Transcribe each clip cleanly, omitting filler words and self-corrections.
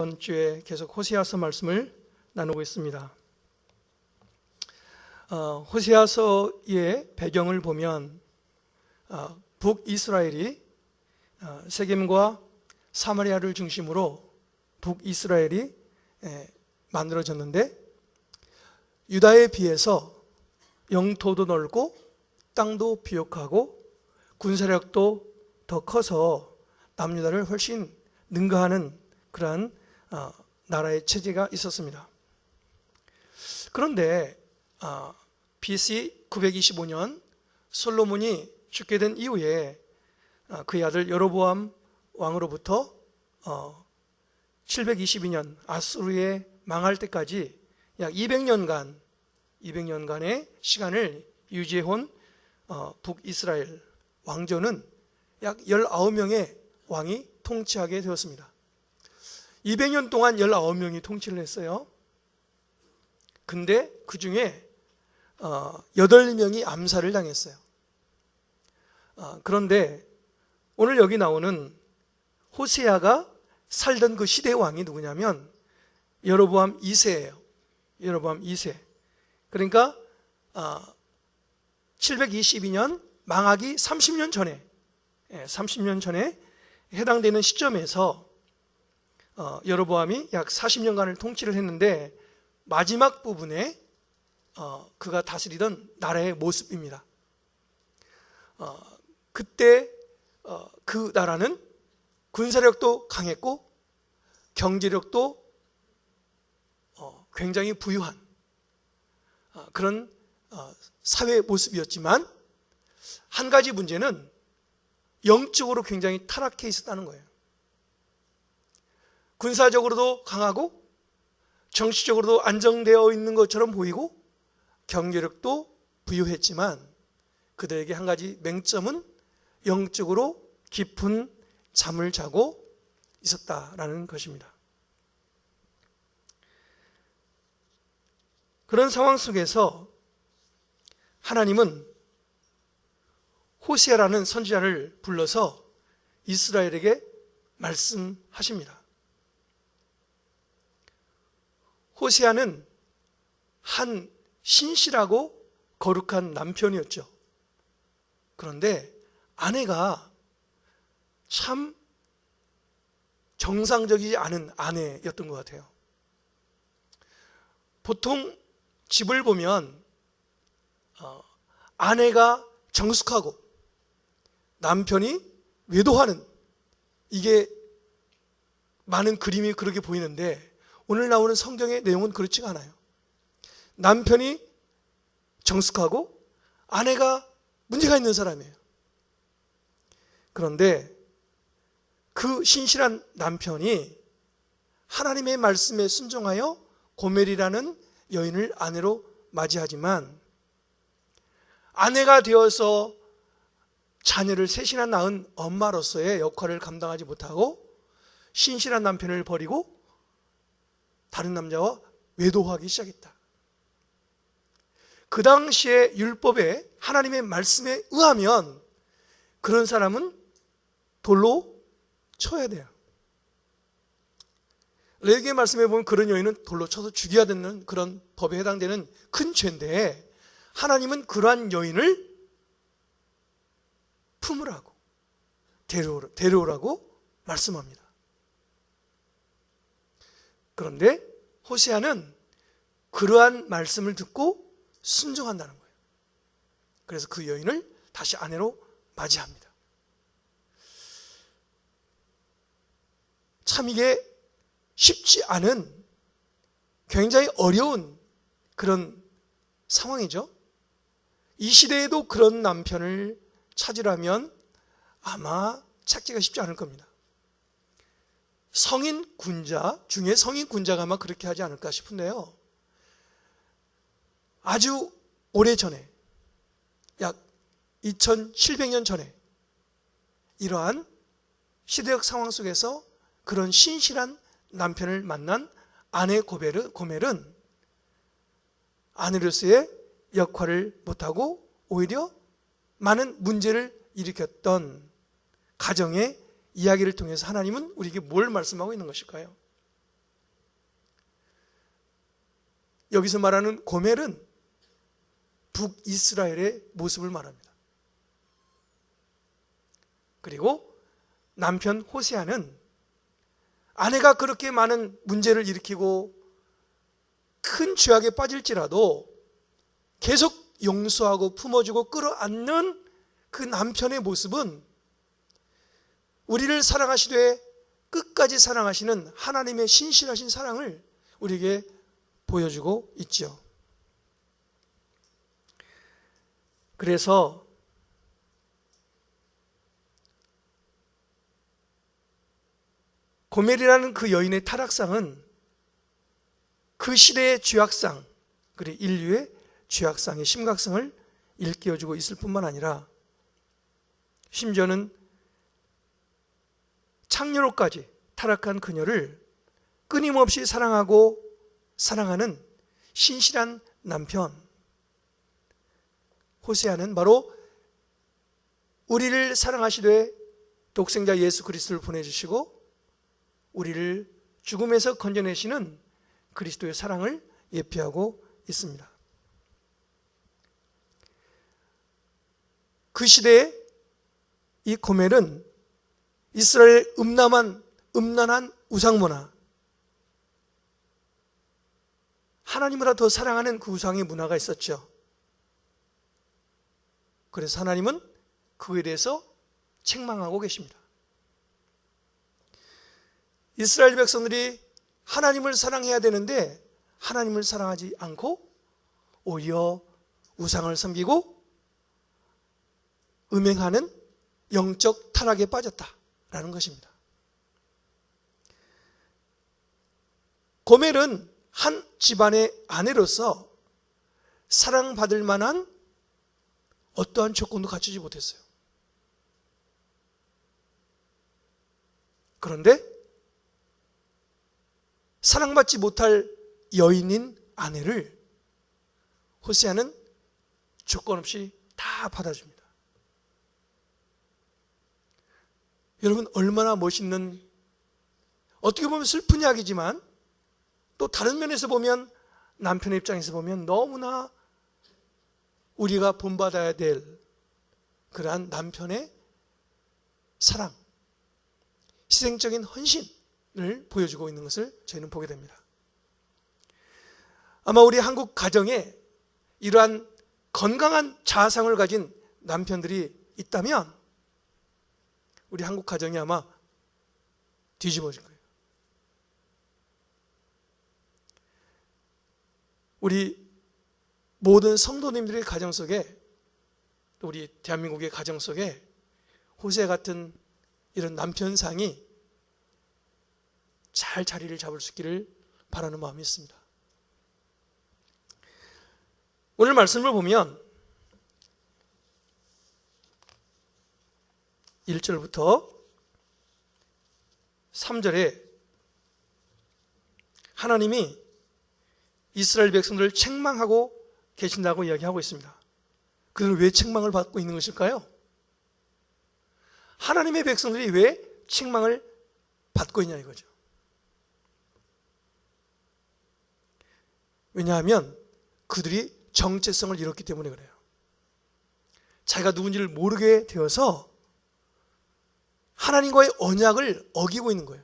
이번 주에 계속 호세아서 말씀을 나누고 있습니다. 호세아서의 배경을 보면 북이스라엘이 세겜과 사마리아를 중심으로 북이스라엘이 만들어졌는데, 유다에 비해서 영토도 넓고 땅도 비옥하고 군사력도 더 커서 남유다를 훨씬 능가하는 그러한 나라의 체제가 있었습니다. 그런데 BC 925년 솔로몬이 죽게 된 이후에 그의 아들 여로보암 왕으로부터 722년 아수르에 망할 때까지 약 200년간의 시간을 유지해온 북이스라엘 왕조는 약 19명의 왕이 통치하게 되었습니다. 200년 동안 19명이 통치를 했어요. 근데 그 중에 8명이 암살을 당했어요. 그런데 오늘 여기 나오는 호세아가 살던 그 시대의 왕이 누구냐면 여로보암 2세예요. 여로보암 2세. 그러니까 722년 망하기 30년 전에 해당되는 시점에서 여로보암이 약 40년간을 통치를 했는데, 마지막 부분에 그가 다스리던 나라의 모습입니다. 그때 그 나라는 군사력도 강했고 경제력도 굉장히 부유한 그런 사회 모습이었지만, 한 가지 문제는 영적으로 굉장히 타락해 있었다는 거예요. 군사적으로도 강하고 정치적으로도 안정되어 있는 것처럼 보이고 경제력도 부유했지만, 그들에게 한 가지 맹점은 영적으로 깊은 잠을 자고 있었다라는 것입니다. 그런 상황 속에서 하나님은 호세아라는 선지자를 불러서 이스라엘에게 말씀하십니다. 호세아는 한 신실하고 거룩한 남편이었죠. 그런데 아내가 참 정상적이지 않은 아내였던 것 같아요. 보통 집을 보면 아내가 정숙하고 남편이 외도하는, 이게 많은 그림이 그렇게 보이는데, 오늘 나오는 성경의 내용은 그렇지가 않아요. 남편이 정숙하고 아내가 문제가 있는 사람이에요. 그런데 그 신실한 남편이 하나님의 말씀에 순종하여 고멜이라는 여인을 아내로 맞이하지만, 아내가 되어서 자녀를 셋이나 낳은 엄마로서의 역할을 감당하지 못하고 신실한 남편을 버리고 다른 남자와 외도하기 시작했다. 그 당시의 율법에, 하나님의 말씀에 의하면 그런 사람은 돌로 쳐야 돼요. 레위기의 말씀에 보면 그런 여인은 돌로 쳐서 죽여야 되는 그런 법에 해당되는 큰 죄인데, 하나님은 그러한 여인을 품으라고, 데려오라고 말씀합니다. 그런데 호세아는 그러한 말씀을 듣고 순종한다는 거예요. 그래서 그 여인을 다시 아내로 맞이합니다. 참 이게 쉽지 않은, 굉장히 어려운 그런 상황이죠. 이 시대에도 그런 남편을 찾으려면 아마 찾기가 쉽지 않을 겁니다. 성인 군자 중에 성인 군자가 아마 그렇게 하지 않을까 싶은데요. 아주 오래전에, 약 2700년 전에 이러한 시대적 상황 속에서 그런 신실한 남편을 만난 아내 고멜은 아내로서의 역할을 못하고 오히려 많은 문제를 일으켰던 가정의 이야기를 통해서 하나님은 우리에게 뭘 말씀하고 있는 것일까요? 여기서 말하는 고멜은 북이스라엘의 모습을 말합니다. 그리고 남편 호세아는 아내가 그렇게 많은 문제를 일으키고 큰 죄악에 빠질지라도 계속 용서하고 품어주고 끌어안는 그 남편의 모습은 우리를 사랑하시되 끝까지 사랑하시는 하나님의 신실하신 사랑을 우리에게 보여주고 있죠. 그래서 고멜이라는 그 여인의 타락상은 그 시대의 죄악상, 그리고 인류의 죄악상의 심각성을 일깨워주고 있을 뿐만 아니라 심지어는 창녀로까지 타락한 그녀를 끊임없이 사랑하고 사랑하는 신실한 남편 호세아는 바로 우리를 사랑하시되 독생자 예수 그리스도를 보내주시고 우리를 죽음에서 건져내시는 그리스도의 사랑을 예표하고 있습니다. 그 시대에 이 고멜은 이스라엘의 음란한 우상문화, 하나님보다 더 사랑하는 그 우상의 문화가 있었죠. 그래서 하나님은 그에 대해서 책망하고 계십니다. 이스라엘 백성들이 하나님을 사랑해야 되는데 하나님을 사랑하지 않고 오히려 우상을 섬기고 음행하는 영적 타락에 빠졌다라는 것입니다. 고멜은 한 집안의 아내로서 사랑받을 만한 어떠한 조건도 갖추지 못했어요. 그런데 사랑받지 못할 여인인 아내를 호세아는 조건 없이 다 받아줍니다. 여러분, 얼마나 멋있는, 어떻게 보면 슬픈 이야기지만 또 다른 면에서 보면, 남편의 입장에서 보면 너무나 우리가 본받아야 될 그러한 남편의 사랑, 희생적인 헌신을 보여주고 있는 것을 저희는 보게 됩니다. 아마 우리 한국 가정에 이러한 건강한 자아상을 가진 남편들이 있다면 우리 한국 가정이 아마 뒤집어질 거예요. 우리 모든 성도님들의 가정 속에, 우리 대한민국의 가정 속에 호세 같은 이런 남편상이 잘 자리를 잡을 수 있기를 바라는 마음이 있습니다. 오늘 말씀을 보면 1절부터 3절에 하나님이 이스라엘 백성들을 책망하고 계신다고 이야기하고 있습니다. 그들은 왜 책망을 받고 있는 것일까요? 하나님의 백성들이 왜 책망을 받고 있냐 이거죠. 왜냐하면 그들이 정체성을 잃었기 때문에 그래요. 자기가 누군지를 모르게 되어서 하나님과의 언약을 어기고 있는 거예요.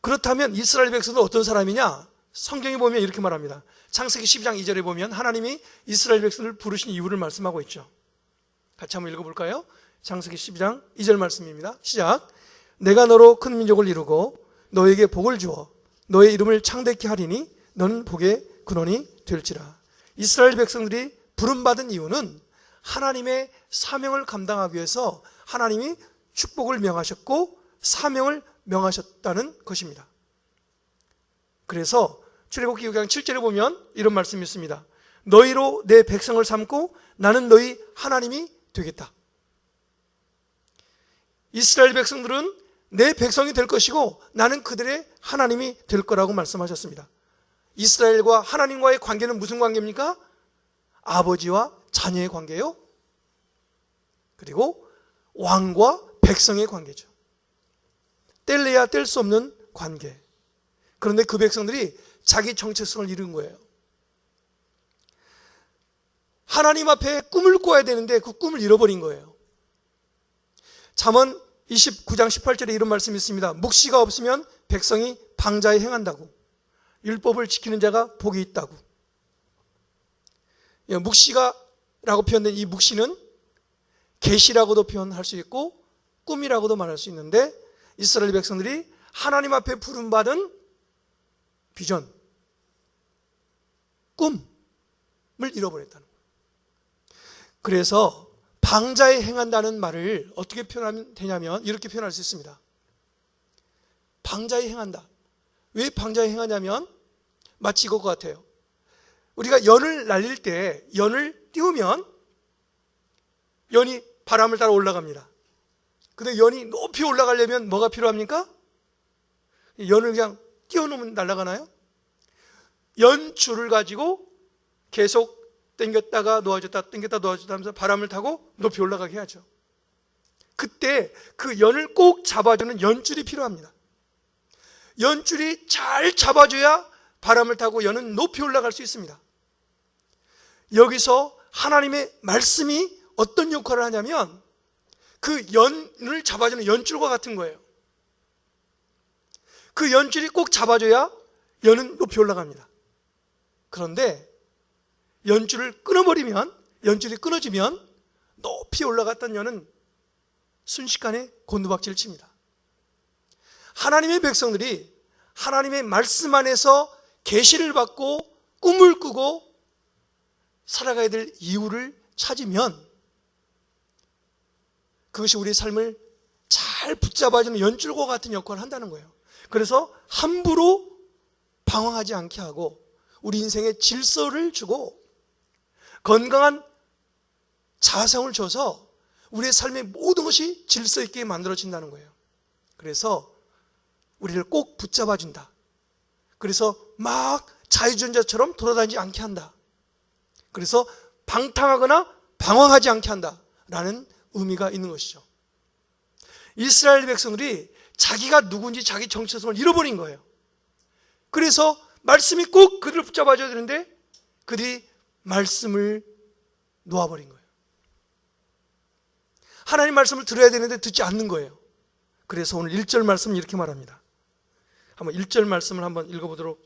그렇다면 이스라엘 백성은 어떤 사람이냐? 성경에 보면 이렇게 말합니다. 창세기 12장 2절에 보면 하나님이 이스라엘 백성을 부르신 이유를 말씀하고 있죠. 같이 한번 읽어볼까요? 창세기 12장 2절 말씀입니다. 시작. 내가 너로 큰 민족을 이루고 너에게 복을 주어 너의 이름을 창대케 하리니 너는 복의 근원이 될지라. 이스라엘 백성들이 부름받은 이유는 하나님의 사명을 감당하기 위해서 하나님이 축복을 명하셨고 사명을 명하셨다는 것입니다. 그래서 출애굽기 6장 7절에 보면 이런 말씀이 있습니다. 너희로 내 백성을 삼고 나는 너희 하나님이 되겠다. 이스라엘 백성들은 내 백성이 될 것이고 나는 그들의 하나님이 될 거라고 말씀하셨습니다. 이스라엘과 하나님과의 관계는 무슨 관계입니까? 아버지와 자녀의 관계요. 그리고 왕과 백성의 관계죠. 뗄래야 뗄 수 없는 관계. 그런데 그 백성들이 자기 정체성을 잃은 거예요. 하나님 앞에 꿈을 꿔야 되는데 그 꿈을 잃어버린 거예요. 잠언 29장 18절에 이런 말씀이 있습니다. 묵시가 없으면 백성이 방자에 행한다고. 율법을 지키는 자가 복이 있다고. 묵시가라고 표현된 이 묵시는 계시라고도 표현할 수 있고 꿈이라고도 말할 수 있는데, 이스라엘 백성들이 하나님 앞에 부름받은 비전, 꿈을 잃어버렸다는 거예요. 그래서 방자에 행한다는 말을 어떻게 표현하면 되냐면 이렇게 표현할 수 있습니다. 방자에 행한다. 왜 방자에 행하냐면 마치 이것 같아요. 우리가 연을 날릴 때 연을 띄우면 연이 바람을 따라 올라갑니다. 근데 연이 높이 올라가려면 뭐가 필요합니까? 연을 그냥 띄워놓으면 날아가나요? 연줄을 가지고 계속 당겼다가 놓아줬다 당겼다 놓아줬다 하면서 바람을 타고 높이 올라가게 하죠. 그때 그 연을 꼭 잡아주는 연줄이 필요합니다. 연줄이 잘 잡아줘야 바람을 타고 연은 높이 올라갈 수 있습니다. 여기서 하나님의 말씀이 어떤 역할을 하냐면 그 연을 잡아주는 연줄과 같은 거예요. 그 연줄이 꼭 잡아줘야 연은 높이 올라갑니다. 그런데 연줄을 끊어버리면, 연줄이 끊어지면 높이 올라갔던 연은 순식간에 곤두박질을 칩니다. 하나님의 백성들이 하나님의 말씀 안에서 계시를 받고 꿈을 꾸고 살아가야 될 이유를 찾으면 그것이 우리의 삶을 잘 붙잡아주는 연줄과 같은 역할을 한다는 거예요. 그래서 함부로 방황하지 않게 하고 우리 인생에 질서를 주고 건강한 자성을 줘서 우리의 삶의 모든 것이 질서 있게 만들어진다는 거예요. 그래서 우리를 꼭 붙잡아 준다. 그래서 막 자유주의자처럼 돌아다니지 않게 한다. 그래서 방탕하거나 방황하지 않게 한다라는 의미가 있는 것이죠. 이스라엘 백성들이 자기가 누군지 자기 정체성을 잃어버린 거예요. 그래서 말씀이 꼭 그들을 붙잡아줘야 되는데 그들이 말씀을 놓아버린 거예요. 하나님 말씀을 들어야 되는데 듣지 않는 거예요. 그래서 오늘 1절 말씀은 이렇게 말합니다. 한번 1절 말씀을 한번 읽어보도록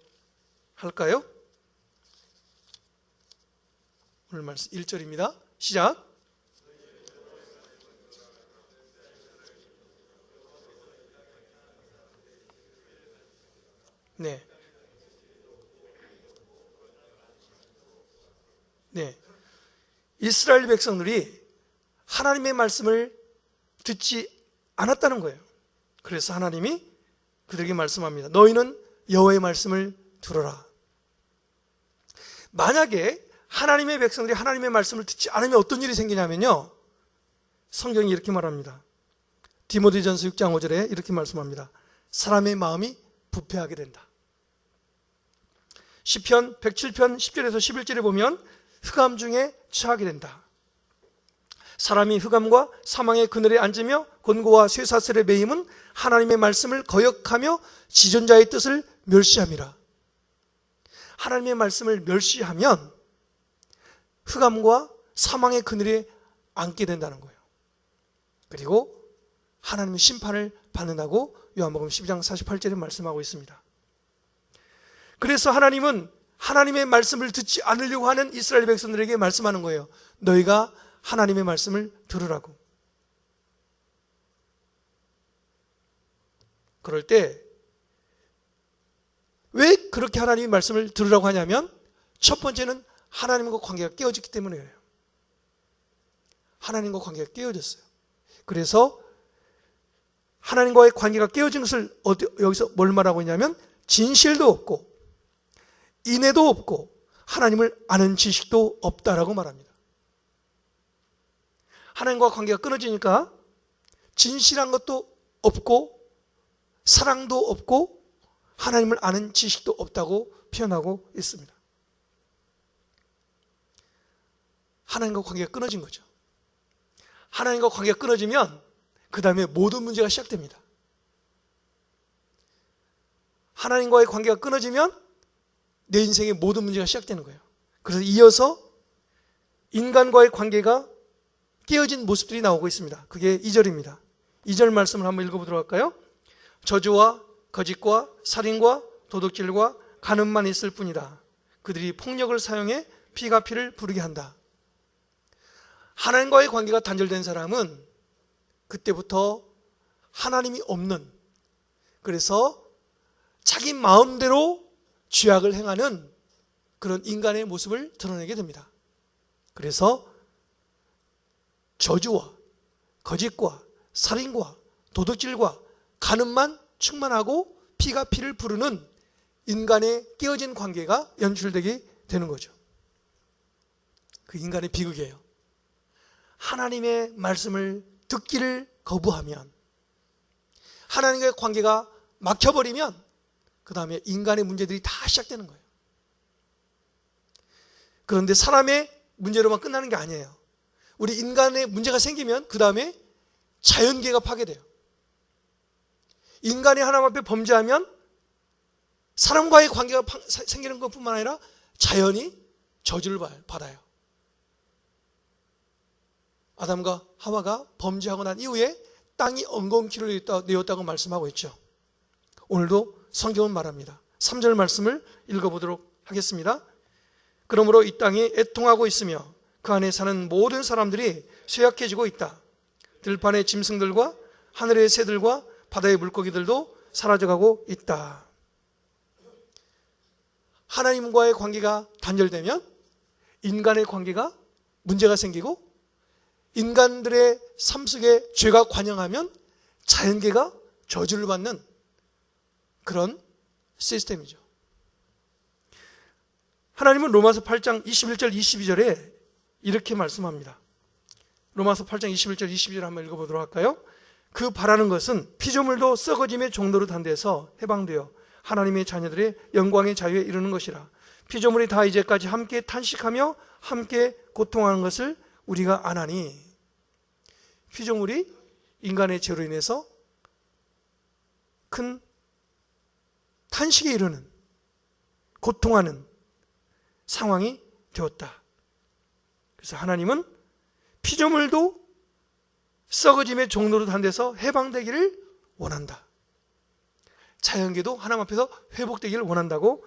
할까요? 오늘 말씀 1절입니다. 시작. 네. 네. 이스라엘 백성들이 하나님의 말씀을 듣지 않았다는 거예요. 그래서 하나님이 그들에게 말씀합니다. 너희는 여호와의 말씀을 들어라. 만약에 하나님의 백성들이 하나님의 말씀을 듣지 않으면 어떤 일이 생기냐면요, 성경이 이렇게 말합니다. 디모데전서 6장 5절에 이렇게 말씀합니다. 사람의 마음이 부패하게 된다. 시편 107편 10절에서 11절에 보면 흑암 중에 처하게 된다. 사람이 흑암과 사망의 그늘에 앉으며 곤고와 쇠사슬에 매임은 하나님의 말씀을 거역하며 지존자의 뜻을 멸시함이라. 하나님의 말씀을 멸시하면 흑암과 사망의 그늘에 앉게 된다는 거예요. 그리고 하나님의 심판을 받는다고 요한복음 12장 48절에 말씀하고 있습니다. 그래서 하나님은 하나님의 말씀을 듣지 않으려고 하는 이스라엘 백성들에게 말씀하는 거예요. 너희가 하나님의 말씀을 들으라고. 그럴 때 왜 그렇게 하나님의 말씀을 들으라고 하냐면 첫 번째는 하나님과 관계가 깨어졌기 때문이에요. 하나님과 관계가 깨어졌어요. 그래서 하나님과의 관계가 깨어진 것을 여기서 뭘 말하고 있냐면 진실도 없고 인애도 없고 하나님을 아는 지식도 없다라고 말합니다. 하나님과 관계가 끊어지니까 진실한 것도 없고 사랑도 없고 하나님을 아는 지식도 없다고 표현하고 있습니다. 하나님과 관계가 끊어진 거죠. 하나님과 관계가 끊어지면 그 다음에 모든 문제가 시작됩니다. 하나님과의 관계가 끊어지면 내 인생의 모든 문제가 시작되는 거예요. 그래서 이어서 인간과의 관계가 깨어진 모습들이 나오고 있습니다. 그게 2절입니다. 2절 말씀을 한번 읽어보도록 할까요? 저주와 거짓과 살인과 도둑질과 간음만 있을 뿐이다. 그들이 폭력을 사용해 피가 피를 부르게 한다. 하나님과의 관계가 단절된 사람은 그때부터 하나님이 없는, 그래서 자기 마음대로 죄악을 행하는 그런 인간의 모습을 드러내게 됩니다. 그래서 저주와 거짓과 살인과 도둑질과 간음만 충만하고 피가 피를 부르는 인간의 깨어진 관계가 연출되게 되는 거죠. 그 인간의 비극이에요. 하나님의 말씀을 듣기를 거부하면, 하나님과의 관계가 막혀버리면 그 다음에 인간의 문제들이 다 시작되는 거예요. 그런데 사람의 문제로만 끝나는 게 아니에요. 우리 인간의 문제가 생기면 그 다음에 자연계가 파괴돼요. 인간이 하나님 앞에 범죄하면 사람과의 관계가 생기는 것뿐만 아니라 자연이 저주를 받아요. 아담과 하와가 범죄하고 난 이후에 땅이 엉겅퀴를 내었다고 말씀하고 있죠. 오늘도 성경은 말합니다. 3절 말씀을 읽어보도록 하겠습니다. 그러므로 이 땅이 애통하고 있으며 그 안에 사는 모든 사람들이 쇠약해지고 있다. 들판의 짐승들과 하늘의 새들과 바다의 물고기들도 사라져가고 있다. 하나님과의 관계가 단절되면 인간의 관계가 문제가 생기고, 인간들의 삶 속에 죄가 관영하면 자연계가 저주를 받는 그런 시스템이죠. 하나님은 로마서 8장 21절 22절에 이렇게 말씀합니다. 로마서 8장 21절 22절 한번 읽어보도록 할까요? 그 바라는 것은 피조물도 썩어짐의 종로로 단대해서 해방되어 하나님의 자녀들의 영광의 자유에 이르는 것이라. 피조물이 다 이제까지 함께 탄식하며 함께 고통하는 것을 우리가 아나니. 피조물이 인간의 죄로 인해서 큰 탄식에 이르는, 고통하는 상황이 되었다. 그래서 하나님은 피조물도 썩어짐의 종로로 단대서 해방되기를 원한다. 자연계도 하나님 앞에서 회복되기를 원한다고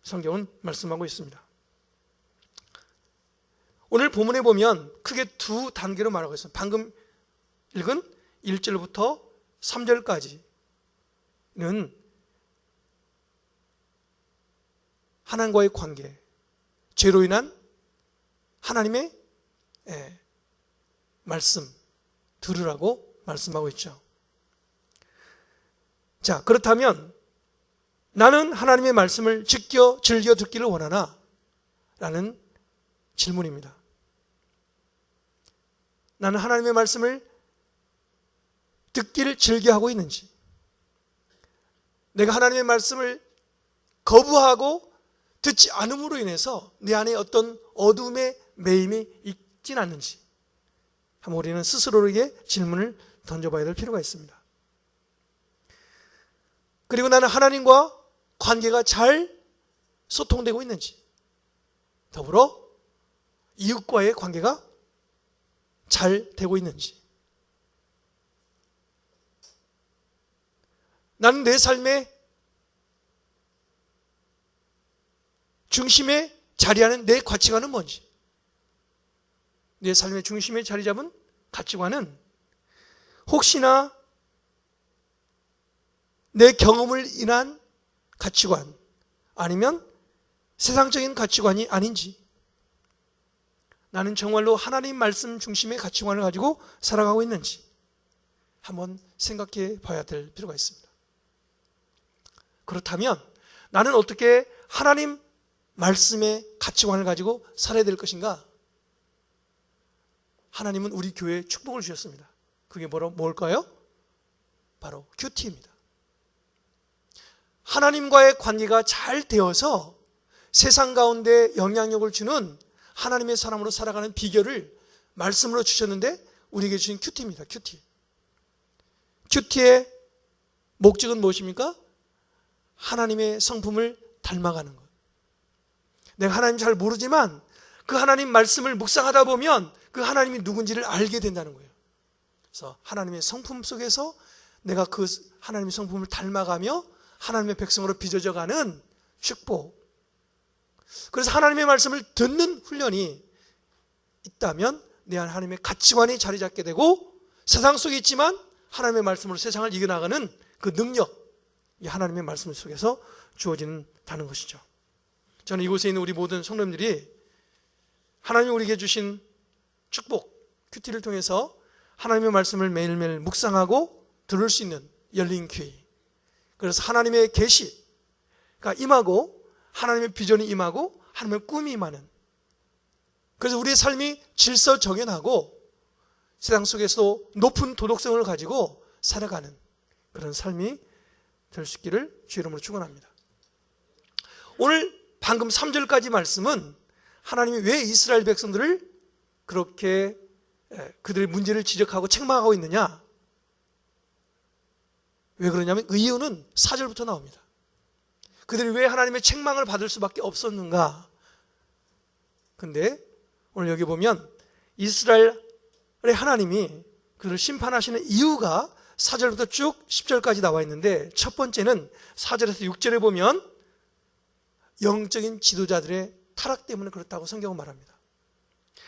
성경은 말씀하고 있습니다. 오늘 본문에 보면 크게 두 단계로 말하고 있습니다. 방금 읽은 1절부터 3절까지는 하나님과의 관계, 죄로 인한 하나님의 말씀 들으라고 말씀하고 있죠. 자, 그렇다면 나는 하나님의 말씀을 즐겨 듣기를 원하나? 라는 질문입니다. 나는 하나님의 말씀을 듣기를 즐겨하고 있는지, 내가 하나님의 말씀을 거부하고 듣지 않음으로 인해서 내 안에 어떤 어둠의 매임이 있진 않는지, 한번 우리는 스스로에게 질문을 던져봐야 될 필요가 있습니다. 그리고 나는 하나님과 관계가 잘 소통되고 있는지, 더불어 이웃과의 관계가 잘 되고 있는지, 나는 내 삶의 중심에 자리하는 내 가치관은 뭔지, 내 삶의 중심에 자리 잡은 가치관은 혹시나 내 경험을 인한 가치관, 아니면 세상적인 가치관이 아닌지, 나는 정말로 하나님 말씀 중심의 가치관을 가지고 살아가고 있는지 한번 생각해 봐야 될 필요가 있습니다. 그렇다면 나는 어떻게 하나님 말씀의 가치관을 가지고 살아야 될 것인가? 하나님은 우리 교회에 축복을 주셨습니다. 그게 뭘까요? 바로 큐티입니다. 하나님과의 관계가 잘 되어서 세상 가운데 영향력을 주는 하나님의 사람으로 살아가는 비결을 말씀으로 주셨는데, 우리에게 주신 큐티입니다. 큐티의 목적은 무엇입니까? 하나님의 성품을 닮아가는 것. 내가 하나님 잘 모르지만 그 하나님 말씀을 묵상하다 보면 그 하나님이 누군지를 알게 된다는 거예요. 그래서 하나님의 성품 속에서 내가 그 하나님의 성품을 닮아가며 하나님의 백성으로 빚어져가는 축복. 그래서 하나님의 말씀을 듣는 훈련이 있다면 내 안에 하나님의 가치관이 자리 잡게 되고 세상 속에 있지만 하나님의 말씀으로 세상을 이겨나가는 그 능력, 이 하나님의 말씀 속에서 주어진다는 것이죠. 저는 이곳에 있는 우리 모든 성도님들이 하나님이 우리에게 주신 축복, 큐티를 통해서 하나님의 말씀을 매일매일 묵상하고 들을 수 있는 열린 귀, 그래서 하나님의 계시가 임하고 하나님의 비전이 임하고 하나님의 꿈이 임하는, 그래서 우리의 삶이 질서정연하고 세상 속에서도 높은 도덕성을 가지고 살아가는 그런 삶이 될 수 있기를 주의 이름으로 축원합니다. 오늘 방금 3절까지 말씀은 하나님이 왜 이스라엘 백성들을 그렇게 그들의 문제를 지적하고 책망하고 있느냐, 왜 그러냐면 그 이유는 4절부터 나옵니다. 그들이 왜 하나님의 책망을 받을 수밖에 없었는가. 근데 오늘 여기 보면 이스라엘의 하나님이 그들을 심판하시는 이유가 4절부터 쭉 10절까지 나와 있는데, 첫 번째는 4절에서 6절에 보면 영적인 지도자들의 타락 때문에 그렇다고 성경은 말합니다.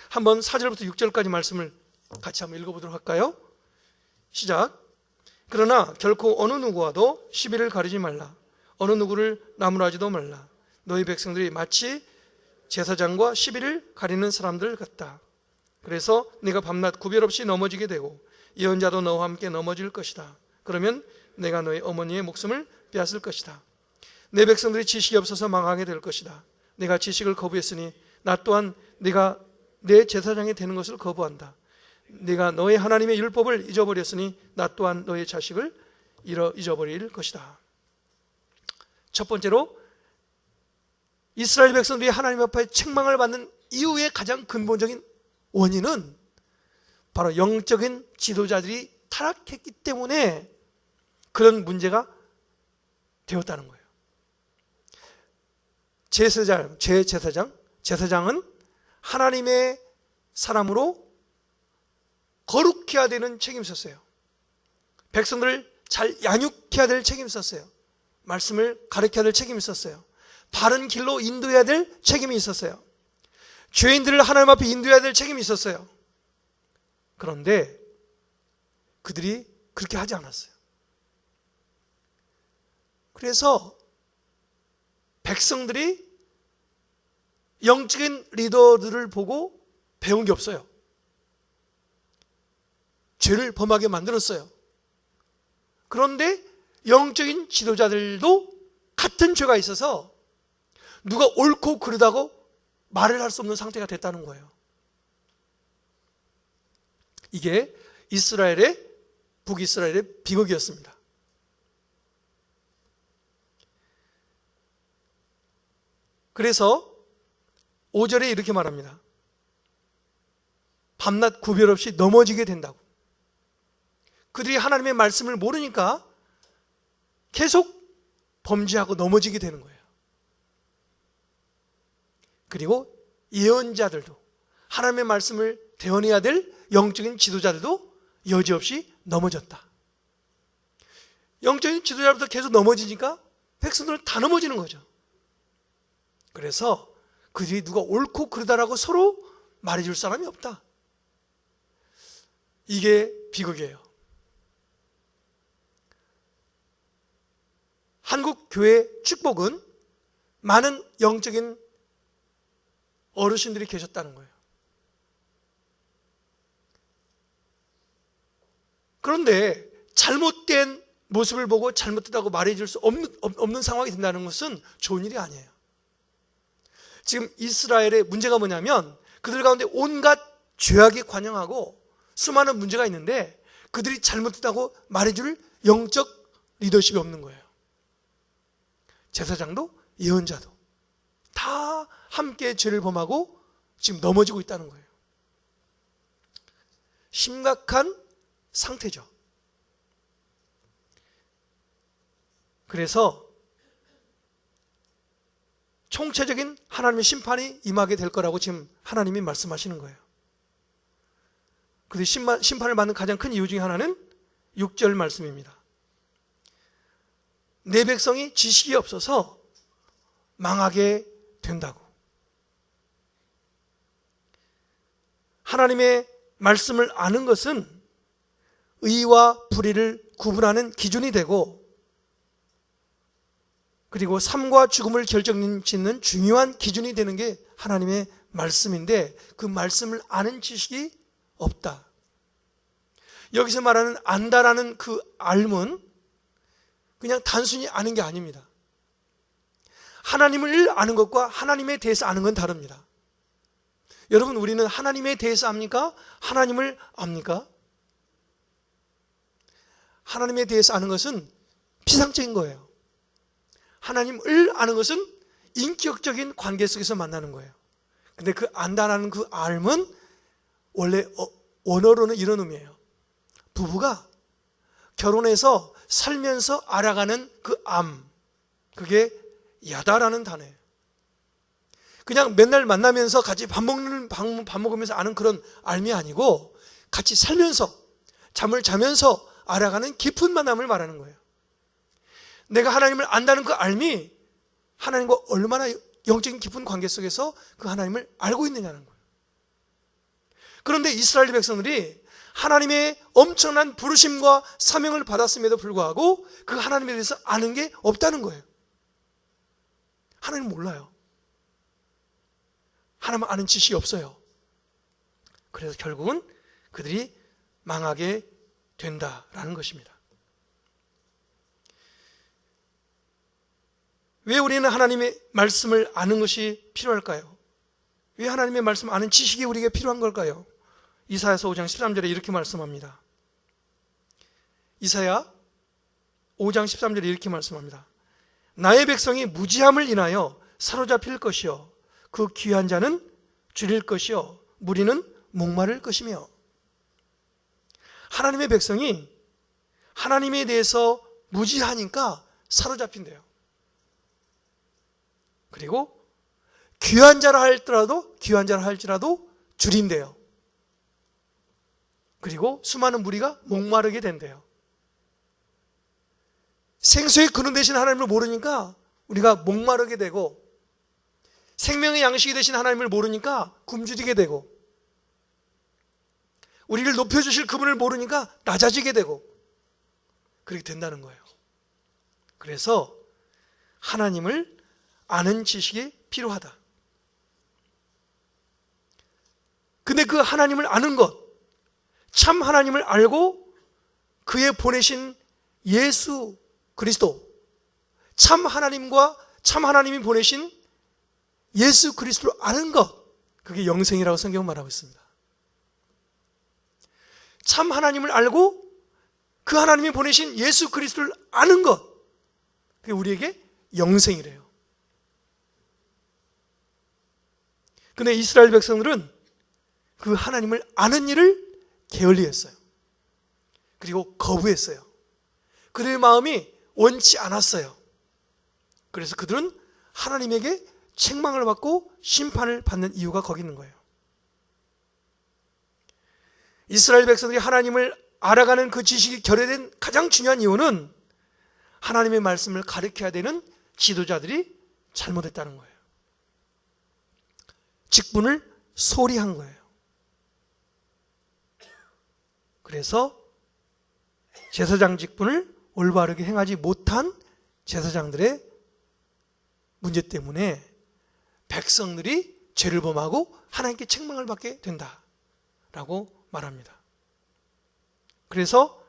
한번 4절부터 6절까지 말씀을 같이 한번 읽어보도록 할까요? 시작. 그러나 결코 어느 누구와도 시비를 가리지 말라. 어느 누구를 나무라지도 말라. 너희 백성들이 마치 제사장과 시비를 가리는 사람들 같다. 그래서 네가 밤낮 구별 없이 넘어지게 되고 예언자도 너와 함께 넘어질 것이다. 그러면 내가 너희 어머니의 목숨을 빼앗을 것이다. 내 백성들이 지식이 없어서 망하게 될 것이다. 내가 지식을 거부했으니 나 또한 네가 내 제사장이 되는 것을 거부한다. 네가 너의 하나님의 율법을 잊어버렸으니 나 또한 너의 자식을 잊어버릴 것이다. 첫 번째로 이스라엘 백성들이 하나님 앞에 책망을 받는 이유의 가장 근본적인 원인은 바로 영적인 지도자들이 타락했기 때문에 그런 문제가 되었다는 거예요. 제사장은 하나님의 사람으로 거룩해야 되는 책임이 있었어요. 백성들을 잘 양육해야 될 책임이 있었어요. 말씀을 가르쳐야 될 책임이 있었어요. 바른 길로 인도해야 될 책임이 있었어요. 죄인들을 하나님 앞에 인도해야 될 책임이 있었어요. 그런데 그들이 그렇게 하지 않았어요. 그래서 백성들이 영적인 리더들을 보고 배운 게 없어요. 죄를 범하게 만들었어요. 그런데 영적인 지도자들도 같은 죄가 있어서 누가 옳고 그르다고 말을 할 수 없는 상태가 됐다는 거예요. 이게 북이스라엘의 비극이었습니다. 그래서 5절에 이렇게 말합니다. 밤낮 구별 없이 넘어지게 된다고. 그들이 하나님의 말씀을 모르니까 계속 범죄하고 넘어지게 되는 거예요. 그리고 예언자들도, 하나님의 말씀을 대언해야 될 영적인 지도자들도 여지없이 넘어졌다. 영적인 지도자부터 계속 넘어지니까 백성들은 다 넘어지는 거죠. 그래서 그들이 누가 옳고 그르다라고 서로 말해줄 사람이 없다. 이게 비극이에요. 한국 교회 축복은 많은 영적인 어르신들이 계셨다는 거예요. 그런데 잘못된 모습을 보고 잘못됐다고 말해줄 수 없는 상황이 된다는 것은 좋은 일이 아니에요. 지금 이스라엘의 문제가 뭐냐면 그들 가운데 온갖 죄악이 관영하고 수많은 문제가 있는데 그들이 잘못됐다고 말해줄 영적 리더십이 없는 거예요. 제사장도 예언자도 다 함께 죄를 범하고 지금 넘어지고 있다는 거예요. 심각한 상태죠. 그래서 총체적인 하나님의 심판이 임하게 될 거라고 지금 하나님이 말씀하시는 거예요. 그 심판을 받는 가장 큰 이유 중에 하나는 6절 말씀입니다. 내 백성이 지식이 없어서 망하게 된다고. 하나님의 말씀을 아는 것은 의와 불의를 구분하는 기준이 되고, 그리고 삶과 죽음을 결정짓는 중요한 기준이 되는 게 하나님의 말씀인데, 그 말씀을 아는 지식이 없다. 여기서 말하는 안다라는 그 알문, 그냥 단순히 아는 게 아닙니다. 하나님을 아는 것과 하나님에 대해서 아는 건 다릅니다. 여러분, 우리는 하나님에 대해서 압니까? 하나님을 압니까? 하나님에 대해서 아는 것은 피상적인 거예요. 하나님을 아는 것은 인격적인 관계 속에서 만나는 거예요. 근데 그 안다라는 그 알은 원래 원어로는 이런 의미예요. 부부가 결혼해서 살면서 알아가는 그 암, 그게 야다라는 단어예요. 그냥 맨날 만나면서 같이 밥 먹으면서 아는 그런 알미 아니고, 같이 살면서 잠을 자면서 알아가는 깊은 만남을 말하는 거예요. 내가 하나님을 안다는 그 알미, 하나님과 얼마나 영적인 깊은 관계 속에서 그 하나님을 알고 있느냐는 거예요. 그런데 이스라엘 백성들이 하나님의 엄청난 부르심과 사명을 받았음에도 불구하고 그 하나님에 대해서 아는 게 없다는 거예요. 하나님 몰라요. 하나님 아는 지식이 없어요. 그래서 결국은 그들이 망하게 된다라는 것입니다. 왜 우리는 하나님의 말씀을 아는 것이 필요할까요? 왜 하나님의 말씀을 아는 지식이 우리에게 필요한 걸까요? 이사야서 5장 13절에 이렇게 말씀합니다. 이사야 5장 13절에 이렇게 말씀합니다. 나의 백성이 무지함을 인하여 사로잡힐 것이요, 그 귀한 자는 줄일 것이요, 무리는 목마를 것이며. 하나님의 백성이 하나님에 대해서 무지하니까 사로잡힌대요. 그리고 귀한 자라 할지라도 줄인대요. 그리고 수많은 무리가 목마르게 된대요. 생수의 근원 되신 하나님을 모르니까 우리가 목마르게 되고, 생명의 양식이 되신 하나님을 모르니까 굶주리게 되고, 우리를 높여주실 그분을 모르니까 낮아지게 되고, 그렇게 된다는 거예요. 그래서 하나님을 아는 지식이 필요하다. 근데 그 하나님을 아는 것, 참 하나님을 알고 그의 보내신 예수 그리스도, 참 하나님과 참 하나님이 보내신 예수 그리스도를 아는 것, 그게 영생이라고 성경은 말하고 있습니다. 참 하나님을 알고 그 하나님이 보내신 예수 그리스도를 아는 것, 그게 우리에게 영생이래요. 근데 이스라엘 백성들은 그 하나님을 아는 일을 게을리했어요. 그리고 거부했어요. 그들의 마음이 원치 않았어요. 그래서 그들은 하나님에게 책망을 받고 심판을 받는 이유가 거기 있는 거예요. 이스라엘 백성들이 하나님을 알아가는 그 지식이 결여된 가장 중요한 이유는 하나님의 말씀을 가르쳐야 되는 지도자들이 잘못했다는 거예요. 직분을 소홀히 한 거예요. 그래서 제사장 직분을 올바르게 행하지 못한 제사장들의 문제 때문에 백성들이 죄를 범하고 하나님께 책망을 받게 된다라고 말합니다. 그래서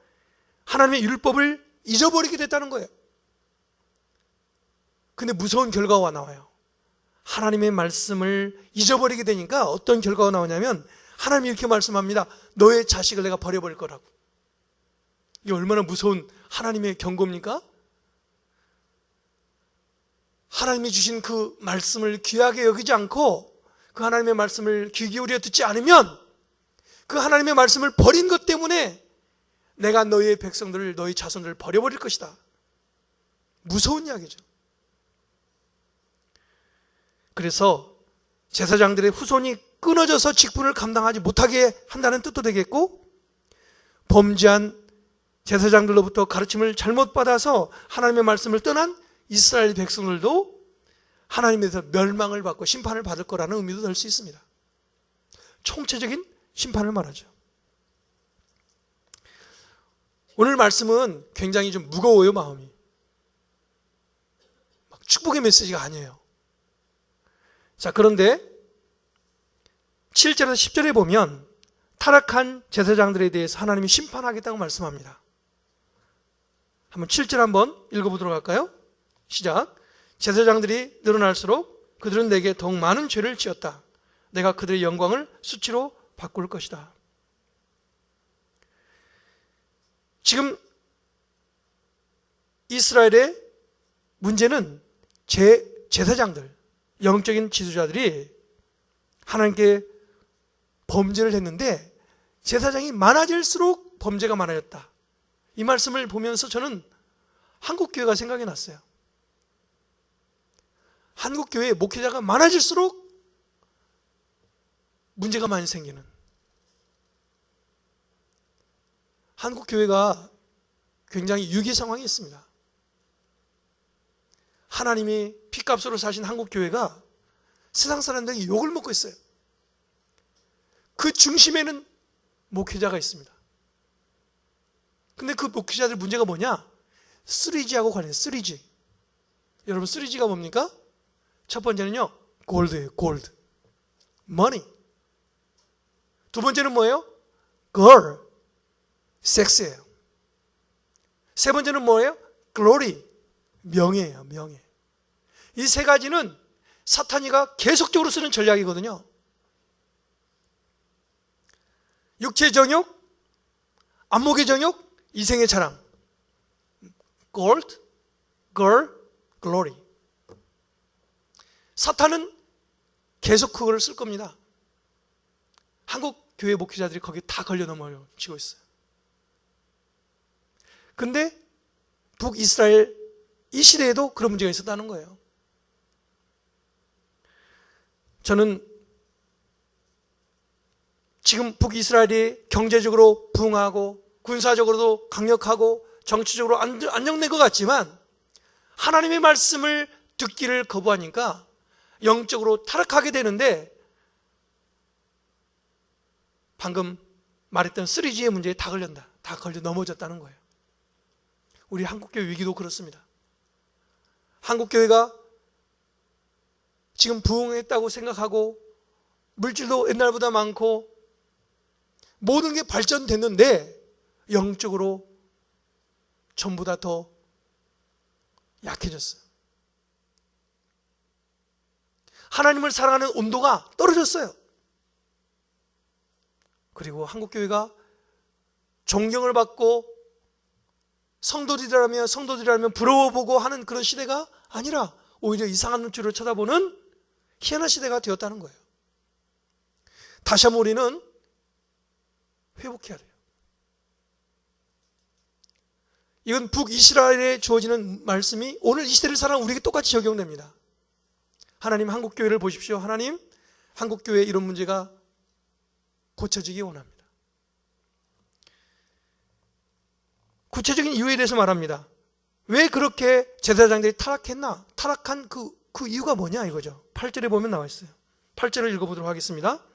하나님의 율법을 잊어버리게 됐다는 거예요. 근데 무서운 결과가 나와요. 하나님의 말씀을 잊어버리게 되니까 어떤 결과가 나오냐면, 하나님이 이렇게 말씀합니다. 너의 자식을 내가 버려버릴 거라고. 이게 얼마나 무서운 하나님의 경고입니까? 하나님이 주신 그 말씀을 귀하게 여기지 않고 그 하나님의 말씀을 귀 기울여 듣지 않으면 그 하나님의 말씀을 버린 것 때문에 내가 너희의 백성들을, 너희 자손들을 버려버릴 것이다. 무서운 이야기죠. 그래서 제사장들의 후손이 끊어져서 직분을 감당하지 못하게 한다는 뜻도 되겠고, 범죄한 제사장들로부터 가르침을 잘못 받아서 하나님의 말씀을 떠난 이스라엘 백성들도 하나님에서 멸망을 받고 심판을 받을 거라는 의미도 될 수 있습니다. 총체적인 심판을 말하죠. 오늘 말씀은 굉장히 좀 무거워요, 마음이. 막 축복의 메시지가 아니에요. 자, 그런데 7절에서 10절에 보면 타락한 제사장들에 대해서 하나님이 심판하겠다고 말씀합니다. 한번 7절 한번 읽어보도록 할까요? 시작. 제사장들이 늘어날수록 그들은 내게 더욱 많은 죄를 지었다. 내가 그들의 영광을 수치로 바꿀 것이다. 지금 이스라엘의 문제는 제사장들, 영적인 지도자들이 하나님께 범죄를 했는데 제사장이 많아질수록 범죄가 많아졌다. 이 말씀을 보면서 저는 한국교회가 생각이 났어요. 한국교회 목회자가 많아질수록 문제가 많이 생기는, 한국교회가 굉장히 위기 상황이 있습니다. 하나님이 핏값으로 사신 한국교회가 세상 사람들에게 욕을 먹고 있어요. 그 중심에는 목회자가 있습니다. 근데 그 목회자들 문제가 뭐냐? 3G하고 관련해서 3G. 여러분 3G가 뭡니까? 첫 번째는요, 골드예요. 골드. 머니. 두 번째는 뭐예요? girl. 섹스예요. 세 번째는 뭐예요? glory. 명예예요. 명예. 이 세 가지는 사탄이가 계속적으로 쓰는 전략이거든요. 육체의 정욕, 안목의 정욕, 이생의 자랑. gold, girl, glory. 사탄은 계속 그걸 쓸 겁니다. 한국 교회 목회자들이 거기에 다 걸려 넘어지고 있어요. 근데 북이스라엘 이 시대에도 그런 문제가 있었다는 거예요. 저는 지금 북이스라엘이 경제적으로 부흥하고 군사적으로도 강력하고 정치적으로 안정된 것 같지만 하나님의 말씀을 듣기를 거부하니까 영적으로 타락하게 되는데, 방금 말했던 3G의 문제에 다 걸린다. 다 걸려 넘어졌다는 거예요. 우리 한국교회 위기도 그렇습니다. 한국교회가 지금 부흥했다고 생각하고 물질도 옛날보다 많고 모든 게 발전됐는데 영적으로 전보다 더 약해졌어요. 하나님을 사랑하는 온도가 떨어졌어요. 그리고 한국교회가 존경을 받고 성도들이라면 부러워보고 하는 그런 시대가 아니라 오히려 이상한 눈초리로 쳐다보는 희한한 시대가 되었다는 거예요. 다시 한번 우리는 회복해야 돼요. 이건 북이스라엘에 주어지는 말씀이 오늘 이 시대를 살아가는 우리에게 똑같이 적용됩니다. 하나님 한국교회를 보십시오. 하나님 한국교회 이런 문제가 고쳐지기 원합니다. 구체적인 이유에 대해서 말합니다. 왜 그렇게 제사장들이 타락했나? 타락한 그 이유가 뭐냐 이거죠. 8절에 보면 나와 있어요. 8절을 읽어보도록 하겠습니다.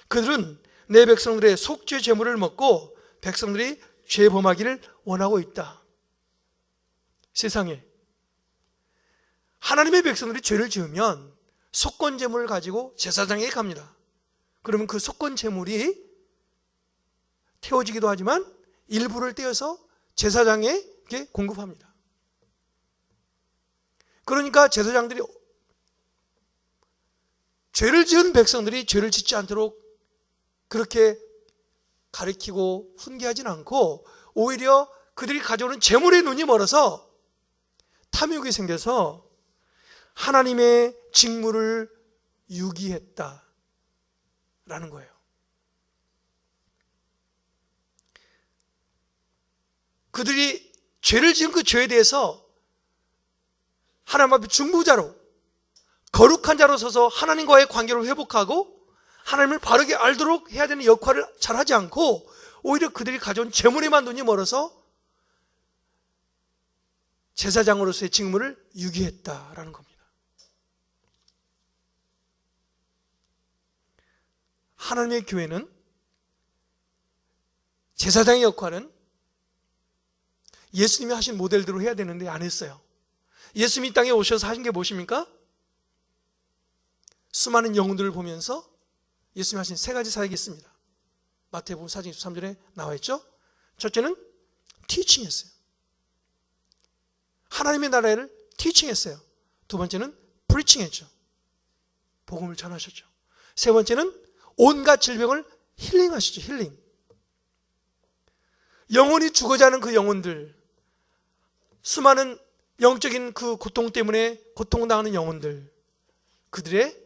그들은 내 백성들의 속죄 제물을 먹고 백성들이 죄 범하기를 원하고 있다. 세상에 하나님의 백성들이 죄를 지으면 속건 제물을 가지고 제사장에게 갑니다. 그러면 그 속건 제물이 태워지기도 하지만 일부를 떼어서 제사장에게 공급합니다. 그러니까 제사장들이 죄를 지은 백성들이 죄를 짓지 않도록 그렇게 가리키고 훈계하진 않고 오히려 그들이 가져오는 재물의 눈이 멀어서 탐욕이 생겨서 하나님의 직무를 유기했다라는 거예요. 그들이 죄를 지은 그 죄에 대해서 하나님 앞에 중보자로 거룩한 자로 서서 하나님과의 관계를 회복하고 하나님을 바르게 알도록 해야 되는 역할을 잘하지 않고 오히려 그들이 가져온 재물에만 눈이 멀어서 제사장으로서의 직무를 유기했다라는 겁니다. 하나님의 교회는 제사장의 역할은 예수님이 하신 모델대로 해야 되는데 안 했어요. 예수님이 이 땅에 오셔서 하신 게 무엇입니까? 수많은 영혼들을 보면서 예수님이 하신 세 가지 사역이 있습니다. 마태복음 4장 23절에 나와 있죠. 첫째는 티칭했어요. 하나님의 나라를 티칭했어요. 두 번째는 프리칭했죠. 복음을 전하셨죠. 세 번째는 온갖 질병을 힐링하시죠. 힐링. 영혼이 죽어가는 그 영혼들, 수많은 영적인 그 고통 때문에 고통당하는 영혼들, 그들의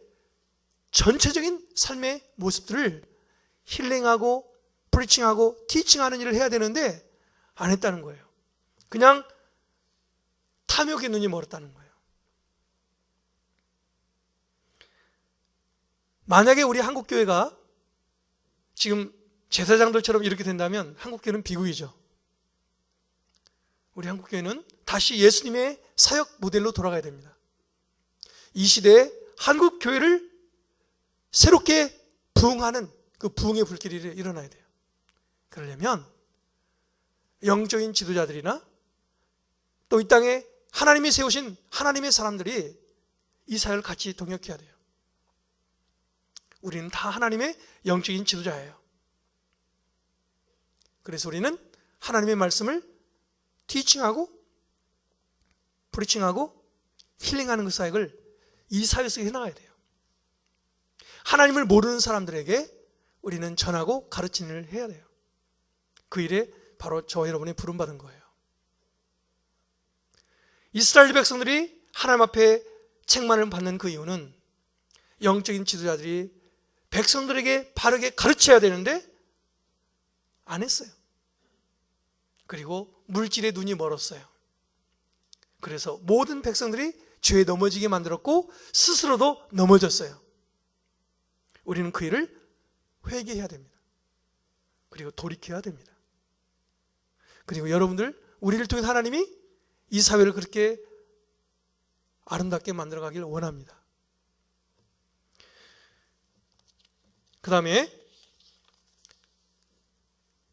전체적인 삶의 모습들을 힐링하고 프리칭하고 티칭하는 일을 해야 되는데 안 했다는 거예요. 그냥 탐욕의 눈이 멀었다는 거예요. 만약에 우리 한국교회가 지금 제사장들처럼 이렇게 된다면 한국교회는 비극이죠. 우리 한국교회는 다시 예수님의 사역 모델로 돌아가야 됩니다. 이 시대에 한국교회를 새롭게 부흥하는 그 부흥의 불길이 일어나야 돼요. 그러려면 영적인 지도자들이나 또 이 땅에 하나님이 세우신 하나님의 사람들이 이 사역을 같이 동역해야 돼요. 우리는 다 하나님의 영적인 지도자예요. 그래서 우리는 하나님의 말씀을 티칭하고 프리칭하고 힐링하는 그 사역을 이 사회 속에 해나가야 돼요. 하나님을 모르는 사람들에게 우리는 전하고 가르치는 일을 해야 돼요. 그 일에 바로 저와 여러분이 부름받은 거예요. 이스라엘 백성들이 하나님 앞에 책망을 받는 그 이유는 영적인 지도자들이 백성들에게 바르게 가르쳐야 되는데 안 했어요. 그리고 물질에 눈이 멀었어요. 그래서 모든 백성들이 죄에 넘어지게 만들었고 스스로도 넘어졌어요. 우리는 그 일을 회개해야 됩니다. 그리고 돌이켜야 됩니다. 그리고 여러분들, 우리를 통해 하나님이 이 사회를 그렇게 아름답게 만들어가길 원합니다. 그 다음에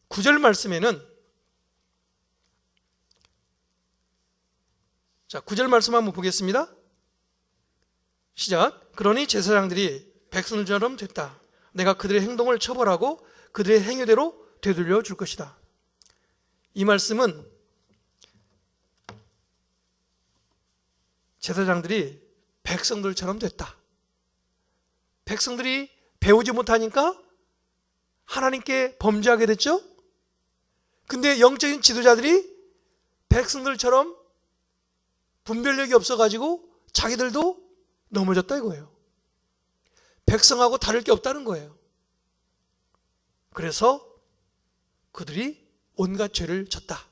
9절 말씀에는, 자, 9절 말씀 한번 보겠습니다. 시작. 그러니 제사장들이 백성들처럼 됐다. 내가 그들의 행동을 처벌하고 그들의 행위대로 되돌려 줄 것이다. 이 말씀은 제사장들이 백성들처럼 됐다. 백성들이 배우지 못하니까 하나님께 범죄하게 됐죠? 근데 영적인 지도자들이 백성들처럼 분별력이 없어가지고 자기들도 넘어졌다 이거예요. 백성하고 다를 게 없다는 거예요. 그래서 그들이 온갖 죄를 졌다.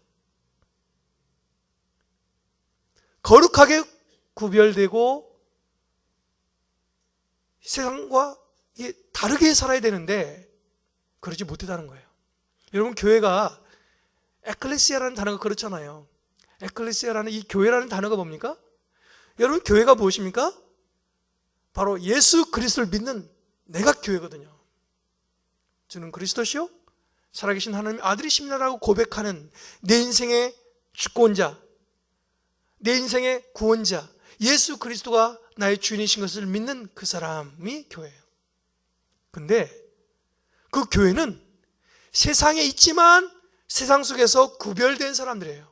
거룩하게 구별되고 세상과 다르게 살아야 되는데 그러지 못했다는 거예요. 여러분, 교회가 에클레시아라는 단어가 그렇잖아요. 에클레시아라는 이 교회라는 단어가 뭡니까? 여러분, 교회가 무엇입니까? 바로 예수 그리스도를 믿는 내가 교회거든요. 주는 그리스도시요 살아계신 하나님의 아들이십니다라고 고백하는 내 인생의 주권자, 내 인생의 구원자, 예수 그리스도가 나의 주인이신 것을 믿는 그 사람이 교회예요. 근데 그 교회는 세상에 있지만 세상 속에서 구별된 사람들이에요.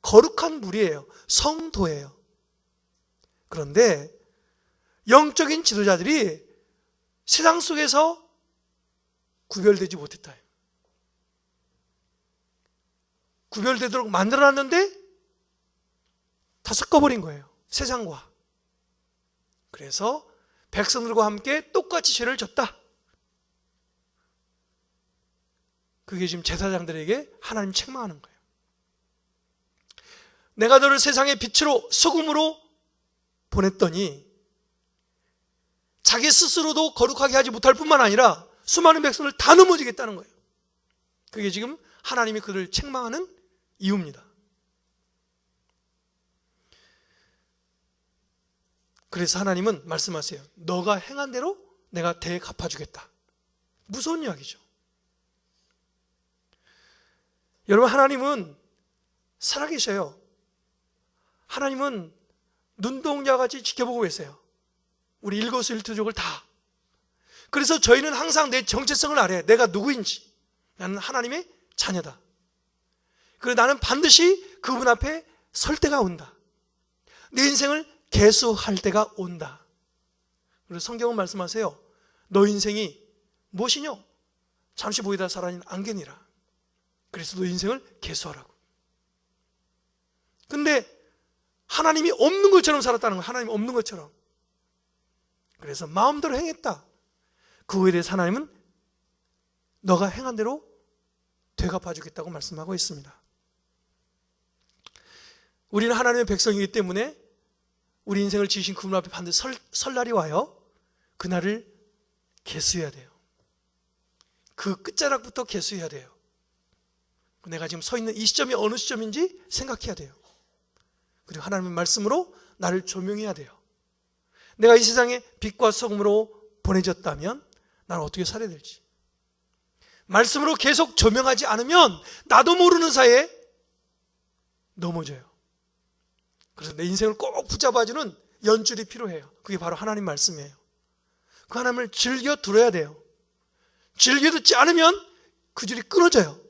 거룩한 무리예요. 성도예요. 그런데 영적인 지도자들이 세상 속에서 구별되지 못했다. 구별되도록 만들어놨는데 다 섞어버린 거예요. 세상과. 그래서 백성들과 함께 똑같이 죄를 졌다. 그게 지금 제사장들에게 하나님 책망하는 거예요. 내가 너를 세상의 빛으로 소금으로 보냈더니 자기 스스로도 거룩하게 하지 못할 뿐만 아니라 수많은 백성을 다 넘어지겠다는 거예요. 그게 지금 하나님이 그를 책망하는 이유입니다. 그래서 하나님은 말씀하세요. 너가 행한 대로 내가 대갚아주겠다. 무서운 이야기죠. 여러분, 하나님은 살아계셔요. 하나님은 눈동자같이 지켜보고 계세요. 우리 일거수일투족을 다. 그래서 저희는 항상 내 정체성을 알아야 해. 내가 누구인지. 나는 하나님의 자녀다. 그리고 나는 반드시 그분 앞에 설 때가 온다. 내 인생을 계수할 때가 온다. 그리고 성경은 말씀하세요. 너 인생이 무엇이뇨? 잠시 보이다 사라진 안개니라. 그래서 너 인생을 계수하라고. 근데 하나님이 없는 것처럼 살았다는 거예요. 하나님이 없는 것처럼. 그래서 마음대로 행했다. 그거에 대해서 하나님은 너가 행한 대로 되갚아 주겠다고 말씀하고 있습니다. 우리는 하나님의 백성이기 때문에 우리 인생을 지으신 그분 앞에 반드시 설 날이 와요. 그날을 계수해야 돼요. 그 끝자락부터 계수해야 돼요. 내가 지금 서 있는 이 시점이 어느 시점인지 생각해야 돼요. 그리고 하나님의 말씀으로 나를 조명해야 돼요. 내가 이 세상에 빛과 소금으로 보내졌다면 나는 어떻게 살아야 될지. 말씀으로 계속 조명하지 않으면 나도 모르는 사이에 넘어져요. 그래서 내 인생을 꼭 붙잡아주는 연줄이 필요해요. 그게 바로 하나님 말씀이에요. 그 하나님을 즐겨 들어야 돼요. 즐겨 듣지 않으면 그 줄이 끊어져요.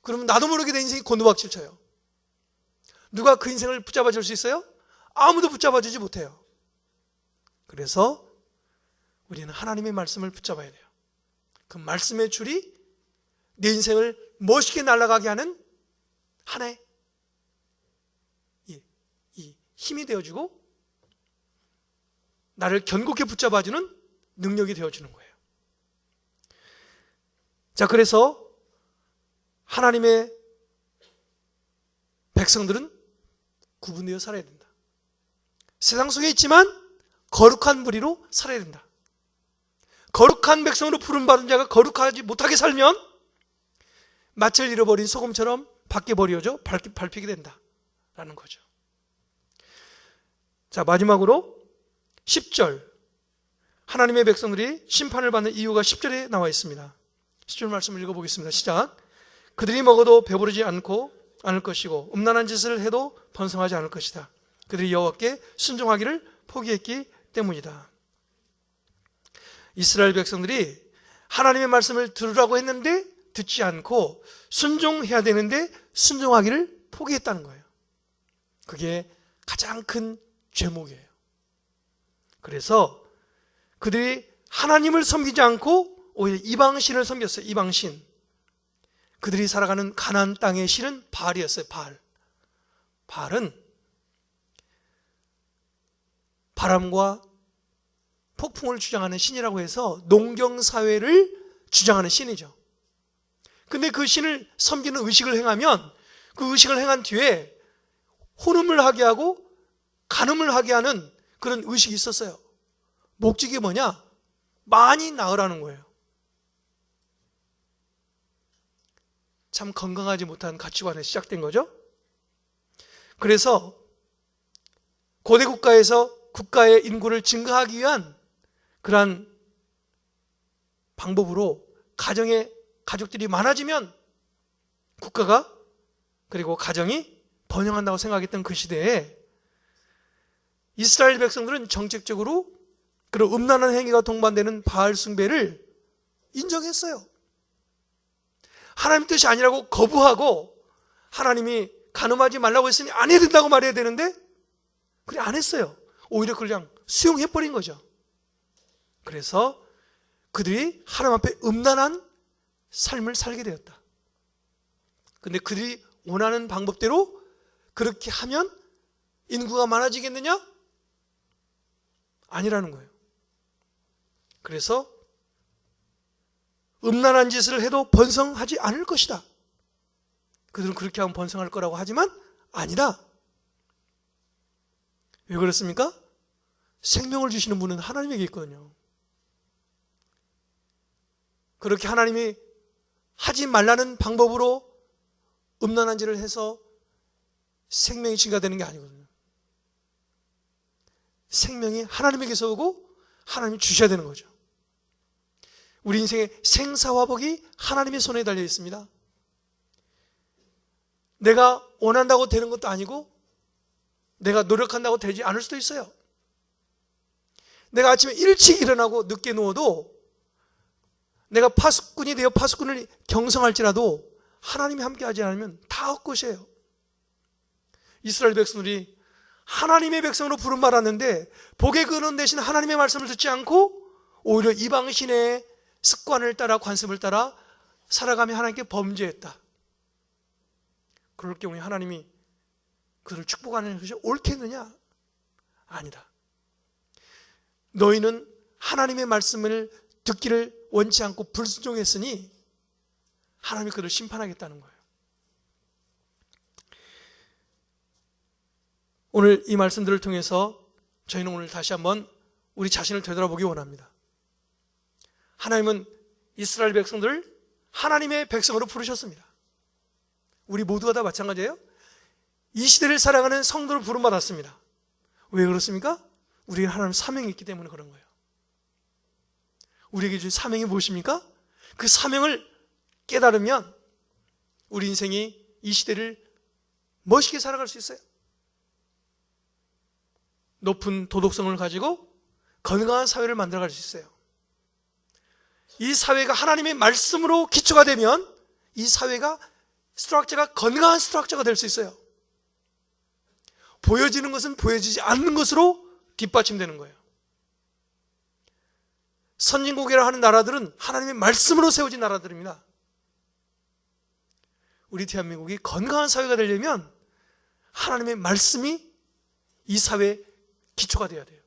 그러면 나도 모르게 내 인생이 곤두박질 쳐요. 누가 그 인생을 붙잡아 줄 수 있어요? 아무도 붙잡아 주지 못해요. 그래서 우리는 하나님의 말씀을 붙잡아야 돼요. 그 말씀의 줄이 내 인생을 멋있게 날아가게 하는 하나의 이 힘이 되어주고 나를 견고하게 붙잡아주는 능력이 되어주는 거예요. 자, 그래서 하나님의 백성들은 구분되어 살아야 된다. 세상 속에 있지만 거룩한 무리로 살아야 된다. 거룩한 백성으로 부름받은 자가 거룩하지 못하게 살면 낯을 잃어버린 소금처럼 밖에 버려져 밟히게 된다라는 거죠. 자, 마지막으로 10절, 하나님의 백성들이 심판을 받는 이유가 10절에 나와 있습니다. 10절 말씀을 읽어보겠습니다. 시작. 그들이 먹어도 배부르지 않을 것이고 음란한 짓을 해도 번성하지 않을 것이다. 그들이 여호와께 순종하기를 포기했기 때문이다. 이스라엘 백성들이 하나님의 말씀을 들으라고 했는데 듣지 않고 순종해야 되는데 순종하기를 포기했다는 거예요. 그게 가장 큰 죄목이에요. 그래서 그들이 하나님을 섬기지 않고 오히려 이방신을 섬겼어요. 이방신. 그들이 살아가는 가나안 땅의 신은 바알이었어요. 바알은 바람과 폭풍을 주장하는 신이라고 해서 농경사회를 주장하는 신이죠. 근데 그 신을 섬기는 의식을 행하면 그 의식을 행한 뒤에 혼음을 하게 하고 간음을 하게 하는 그런 의식이 있었어요. 목적이 뭐냐? 많이 낳으라는 거예요. 참 건강하지 못한 가치관에 시작된 거죠. 그래서 고대 국가에서 국가의 인구를 증가하기 위한 그러한 방법으로 가족들이 많아지면 국가가 그리고 가정이 번영한다고 생각했던 그 시대에 이스라엘 백성들은 정책적으로 그런 음란한 행위가 동반되는 바알 숭배를 인정했어요. 하나님 뜻이 아니라고 거부하고 하나님이 간음하지 말라고 했으니 안 해야 된다고 말해야 되는데 그래 안 했어요. 오히려 그냥 수용해버린 거죠. 그래서 그들이 하나님 앞에 음란한 삶을 살게 되었다. 근데 그들이 원하는 방법대로 그렇게 하면 인구가 많아지겠느냐? 아니라는 거예요. 그래서 음란한 짓을 해도 번성하지 않을 것이다. 그들은 그렇게 하면 번성할 거라고 하지만 아니다. 왜 그렇습니까? 생명을 주시는 분은 하나님에게 있거든요. 그렇게 하나님이 하지 말라는 방법으로 음란한 짓을 해서 생명이 증가되는 게 아니거든요. 생명이 하나님에게서 오고 하나님이 주셔야 되는 거죠. 우리 인생의 생사화복이 하나님의 손에 달려 있습니다. 내가 원한다고 되는 것도 아니고 내가 노력한다고 되지 않을 수도 있어요. 내가 아침에 일찍 일어나고 늦게 누워도 내가 파수꾼이 되어 파수꾼을 경성할지라도 하나님이 함께하지 않으면 다 헛것이에요. 이스라엘 백성들이 하나님의 백성으로 부름받았는데 복의 근원 대신 하나님의 말씀을 듣지 않고 오히려 이방신의 습관을 따라 관습을 따라 살아가며 하나님께 범죄했다. 그럴 경우에 하나님이 그들을 축복하는 것이 옳겠느냐? 아니다. 너희는 하나님의 말씀을 듣기를 원치 않고 불순종했으니 하나님이 그들을 심판하겠다는 거예요. 오늘 이 말씀들을 통해서 저희는 오늘 다시 한번 우리 자신을 되돌아보기 원합니다. 하나님은 이스라엘 백성들을 하나님의 백성으로 부르셨습니다. 우리 모두가 다 마찬가지예요. 이 시대를 살아가는 성도를 부름받았습니다. 왜 그렇습니까? 우리에게 하나님 사명이 있기 때문에 그런 거예요. 우리에게 주신 사명이 무엇입니까? 그 사명을 깨달으면 우리 인생이 이 시대를 멋있게 살아갈 수 있어요. 높은 도덕성을 가지고 건강한 사회를 만들어갈 수 있어요. 이 사회가 하나님의 말씀으로 기초가 되면 이 사회가 스트럭처가 건강한 스트럭처가 될 수 있어요. 보여지는 것은 보여지지 않는 것으로 뒷받침되는 거예요. 선진국이라 하는 나라들은 하나님의 말씀으로 세워진 나라들입니다. 우리 대한민국이 건강한 사회가 되려면 하나님의 말씀이 이 사회의 기초가 돼야 돼요.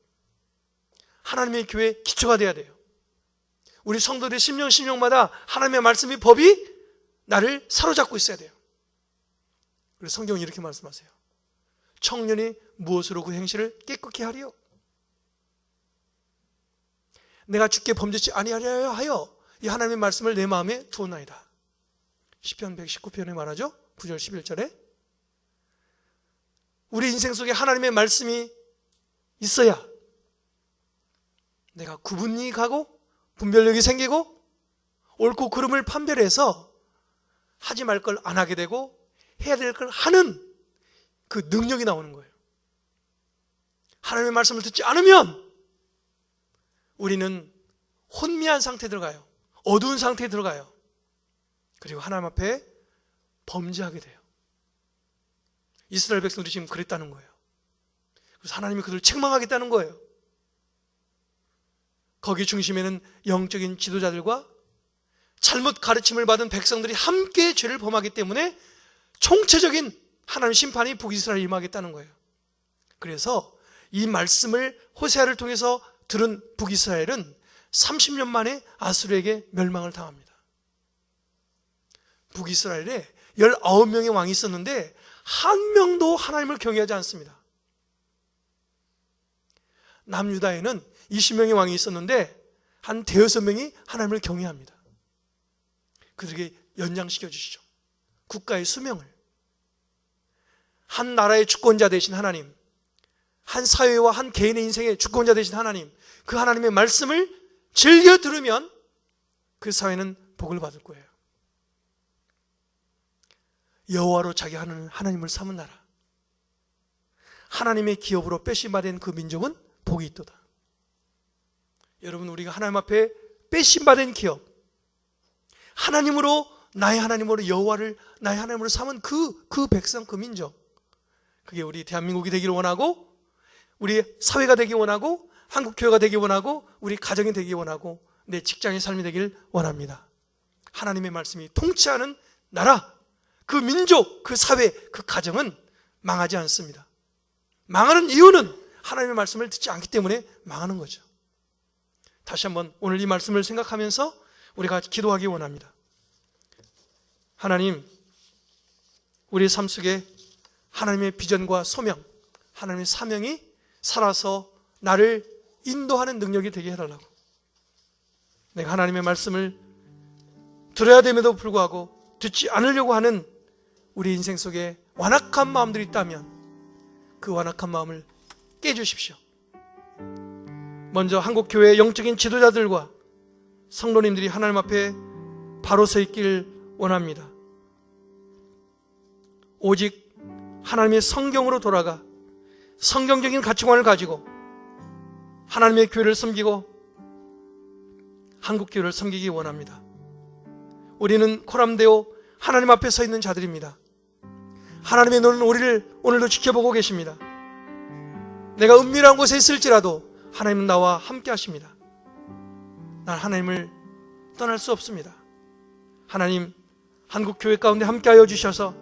하나님의 교회의 기초가 돼야 돼요. 우리 성도들의 심령마다 하나님의 말씀이 법이 나를 사로잡고 있어야 돼요. 그래서 성경은 이렇게 말씀하세요. 청년이 무엇으로 그 행실을 깨끗게 하리요? 내가 주께 범죄치 아니하려 하여 이 하나님의 말씀을 내 마음에 두었나이다. 시편 119편에 말하죠. 9절 11절에 우리 인생 속에 하나님의 말씀이 있어야 내가 구분이 가고 분별력이 생기고 옳고 그름을 판별해서 하지 말 걸 안 하게 되고 해야 될 걸 하는 그 능력이 나오는 거예요. 하나님의 말씀을 듣지 않으면 우리는 혼미한 상태에 들어가요. 어두운 상태에 들어가요. 그리고 하나님 앞에 범죄하게 돼요. 이스라엘 백성들이 지금 그랬다는 거예요. 그래서 하나님이 그들을 책망하겠다는 거예요. 거기 중심에는 영적인 지도자들과 잘못 가르침을 받은 백성들이 함께 죄를 범하기 때문에 총체적인 하나님의 심판이 북이스라엘에 임하겠다는 거예요. 그래서 이 말씀을 호세아를 통해서 들은 북이스라엘은 30년 만에 아수르에게 멸망을 당합니다. 북이스라엘에 19명의 왕이 있었는데 한 명도 하나님을 경외하지 않습니다. 남유다에는 20명의 왕이 있었는데 한 대여섯 명이 하나님을 경외합니다. 그들에게 연장시켜 주시죠. 국가의 수명을. 한 나라의 주권자 되신 하나님, 한 사회와 한 개인의 인생의 주권자 되신 하나님, 그 하나님의 말씀을 즐겨 들으면 그 사회는 복을 받을 거예요. 여호와로 자기 하나님을 삼은 나라, 하나님의 기업으로 빼심받은 그 민족은 복이 있도다. 여러분, 우리가 하나님 앞에 빼심받은 기업, 하나님으로, 나의 하나님으로 여호와를 나의 하나님으로 삼은 그 백성, 그 민족, 그게 우리 대한민국이 되기를 원하고, 우리 사회가 되기 원하고, 한국교회가 되기 원하고, 우리 가정이 되기 원하고, 내 직장의 삶이 되길 원합니다. 하나님의 말씀이 통치하는 나라, 그 민족, 그 사회, 그 가정은 망하지 않습니다. 망하는 이유는 하나님의 말씀을 듣지 않기 때문에 망하는 거죠. 다시 한번 오늘 이 말씀을 생각하면서 우리가 기도하기 원합니다. 하나님, 우리의 삶 속에 하나님의 비전과 소명, 하나님의 사명이 살아서 나를 인도하는 능력이 되게 해달라고. 내가 하나님의 말씀을 들어야 됨에도 불구하고 듣지 않으려고 하는 우리 인생 속에 완악한 마음들이 있다면 그 완악한 마음을 깨주십시오. 먼저 한국교회의 영적인 지도자들과 성도님들이 하나님 앞에 바로 서 있길 원합니다. 오직 하나님의 성경으로 돌아가 성경적인 가치관을 가지고 하나님의 교회를 섬기고 한국교회를 섬기기 원합니다. 우리는 코람데오 하나님 앞에 서 있는 자들입니다. 하나님의 눈은 우리를 오늘도 지켜보고 계십니다. 내가 은밀한 곳에 있을지라도 하나님은 나와 함께 하십니다. 난 하나님을 떠날 수 없습니다. 하나님, 한국교회 가운데 함께하여 주셔서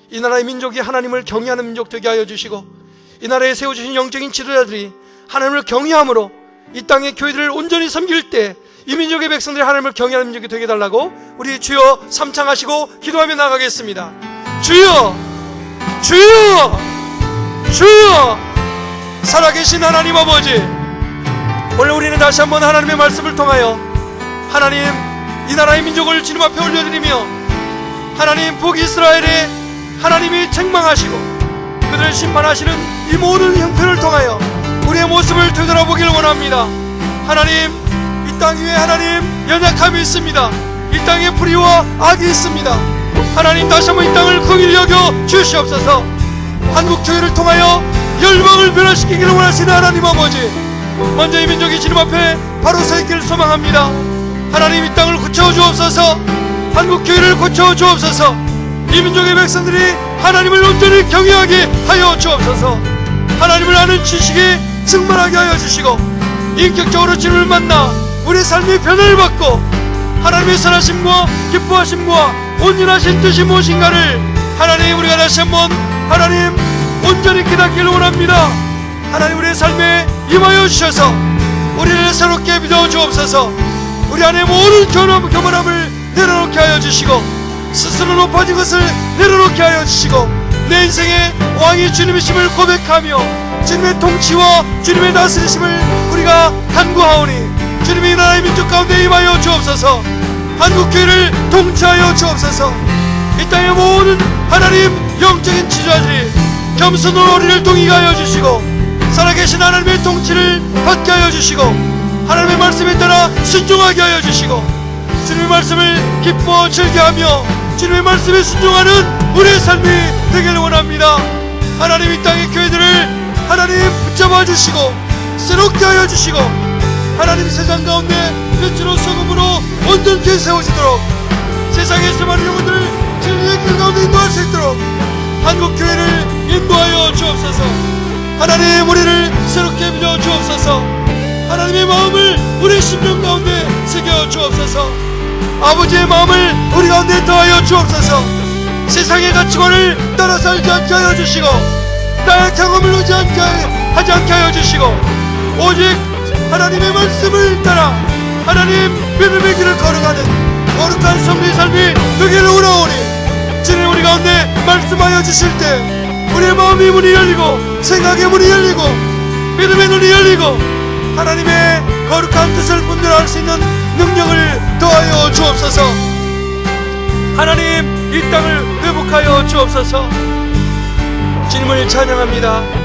이 나라의 민족이 하나님을 경외하는 민족 되게 하여 주시고 이 나라에 세워주신 영적인 지도자들이 하나님을 경외함으로 이 땅의 교회들을 온전히 섬길 때 이 민족의 백성들이 하나님을 경외하는 민족이 되게 해달라고 우리 주여 삼창하시고 기도하며 나가겠습니다. 주여, 주여, 주여, 살아계신 하나님 아버지, 오늘 우리는 다시 한번 하나님의 말씀을 통하여 하나님, 이 나라의 민족을 주님 앞에 올려드리며 하나님, 북이스라엘에 하나님이 책망하시고 그들을 심판하시는 이 모든 형편을 통하여 우리의 모습을 되돌아보기를 원합니다. 하나님, 이 땅 위에 하나님 연약함이 있습니다. 이 땅에 불의와 악이 있습니다. 하나님, 다시 한번 이 땅을 긍휼히 여겨 주시옵소서. 한국교회를 통하여 열방을 변화시키기를 원하시는 하나님 아버지, 먼저 이 민족이 주님 앞에 바로 서 있기를 소망합니다. 하나님, 이 땅을 고쳐 주옵소서. 한국교회를 고쳐 주옵소서. 이 민족의 백성들이 하나님을 온전히 경외하게 하여 주옵소서. 하나님을 아는 지식이 충만하게 하여 주시고 인격적으로 주님을 만나 우리의 삶이 변화를 받고 하나님의 선하심과 기뻐하심과 온전하신 뜻이 무엇인가를 하나님, 우리가 다시 한번 하나님 온전히 깨닫기를 원합니다. 하나님, 우리의 삶에 임하여 주셔서 우리를 새롭게 믿어 주옵소서. 우리 안에 모든 교만함을 내려놓게 하여 주시고 스스로 높아진 것을 내려놓게 하여 주시고 내 인생의 왕이 주님이심을 고백하며 주님의 통치와 주님의 다스리심을 우리가 간구하오니 주님이 이 나라의 민족 가운데 임하여 주옵소서. 한국교회를 통치하여 주옵소서. 이 땅의 모든 하나님 영적인 지도자들이 겸손으로 우리를 동의하게 하여 주시고 살아계신 하나님의 통치를 받게 하여 주시고 하나님의 말씀에 따라 순종하게 하여 주시고 주님의 말씀을 기뻐 즐겨하며 주님의 말씀에 순종하는 우리의 삶이 되기를 원합니다. 하나님, 이 땅의 교회들을 하나님 붙잡아 주시고 새롭게 하여 주시고 하나님, 세상 가운데 빛으로 소금으로 온전케 세워지도록 세상에서 많은 영혼들을 진리의 길 가운데 인도할 수 있도록 한국교회를 인도하여 주옵소서. 하나님, 우리를 새롭게 믿어 주옵소서. 하나님의 마음을 우리 심령 가운데 새겨 주옵소서. 아버지의 마음을 우리 가운데 더하여 주옵소서. 세상의 가치관을 따라 살지 않게 하여 주시고 나의 경험을 하지 않게 하여 주시고 오직 하나님의 말씀을 따라 하나님 믿음의 길을 걸어가는 거룩한 성도의 삶이 되기를 원하오니 주님, 우리 가운데 말씀하여 주실 때 우리의 마음의 문이 열리고 생각의 문이 열리고 믿음의 눈이 열리고 하나님의 거룩한 뜻을 분별할 수 있는 능력을 더하여 주옵소서. 하나님, 이 땅을 회복하여 주옵소서. 주님을 찬양합니다.